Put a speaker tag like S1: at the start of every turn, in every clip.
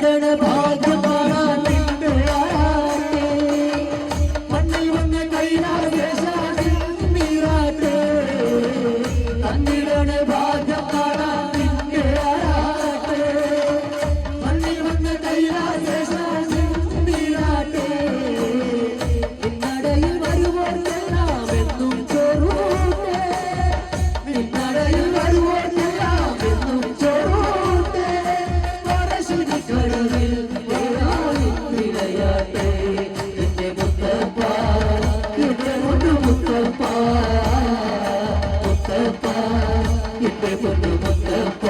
S1: തന്നിടണ ഭാഗ്യമാണ് നിന്റെ ആരാട്ടെ മണ്ണിൽ വന്ന കൈലാസേശാതി നീരാട്ടെ തന്നിടണ ഭാഗ്യമാണ് നിന്റെ ആരാട്ടെ മണ്ണിൽ വന്ന കൈലാസേശാതി നീരാട്ടെ നിന്നടയിൽ വരുവോരെല്ലാം എന്നും ചോറൂട്ടെ നിന്നടയിൽ വരുവോരെല്ലാം എന്നും ചോറൂട്ടെ പറശ്ശിനി കടവിൽ വിളയാട്ടെ എന്റെ മുത്തപ്പ എന്റെ പൊന്നു മുത്തപ്പ മുത്തപ്പ എന്റെ പൊന്നു മുത്തപ്പ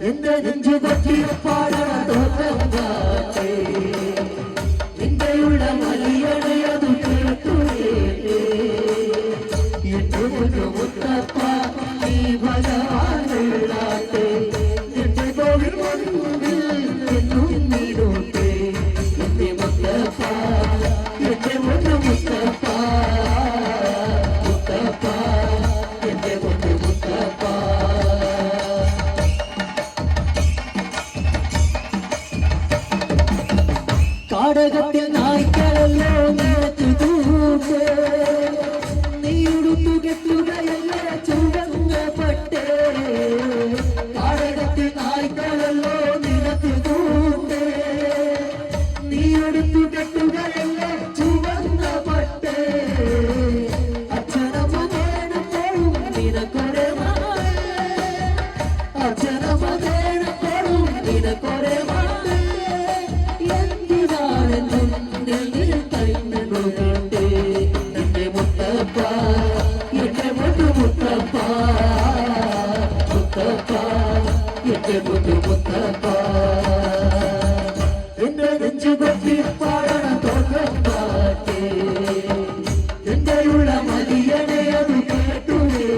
S1: എന്റെ നെഞ്ചു പറ്റി പാടണ തോന്നേ നിന്റെയുള്ള മലിയണയതു കേട്ടുകേ എന്റെ പൊന്നു മുത്തപ്പ നീ ഭഗവാനുള്ളാട്ടെ എന്റെ കോവിൽ മുൻപിൽ എന്നും നീരോട്ടെ എന്റെ മുത്തപ്പ എന്റെ പൊന്നു മുത്തപ്പ മുത്തപ്പ എന്റെ പൊന്നു മുത്തപ്പ കാടകത്തിൽ നായ്ക്കളല്ലോ നിനക്ക് തൂക്ക് നീ ഉടുത്തു കെട്ടുകയല്ല ചുവന്ന പട്ടേ കാടകത്തിൽ നായ്ക്കളല്ലോ നിനക്ക് തൂക്ക് നീ ഉടുത്തു കെട്ടുകയല്ല ചുവന്ന പട്ടേ അച്ഛനമ്മ വേണപ്പോഴും നിനക്കൊരെ അച്ഛനമ്മ വേണപ്പോഴും നിനക്കൊരെ എന്റെ മുത്തപ്പ എന്റെ മുത്തു മുത്തപ്പ മുത്തപ്പ എന്റെ മുത്തു മുത്തപ്പ എന്റെ നെഞ്ചു കൊത്തി പാടണ തോക്കം പാട്ടേ എന്റെയുള്ള മതിയണേ അത് കേട്ടുകേ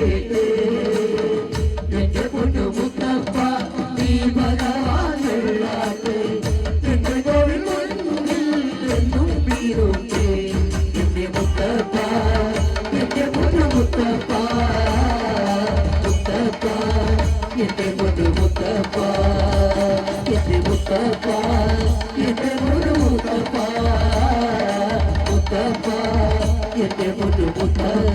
S1: എന്റെ പൊന്നു മുത്തപ്പ നീ ഭഗവാനുള്ളാട്ടെ എന്റെ കോവിൽ മുൻപിൽ എന്നും വീരോട്ടെ എന്റെ മുത്തപ്പ എന്റെ പൊന്നു മുത്തപ്പ മുത്തപ്പ എന്റെ പൊന്നു മുത്തപ്പ എന്റെ മുത്തപ്പ എന്റെ പൊന്നു മുത്തപ്പ മുത്തപ്പ എന്റെ പൊന്നു മുത്തപ്പ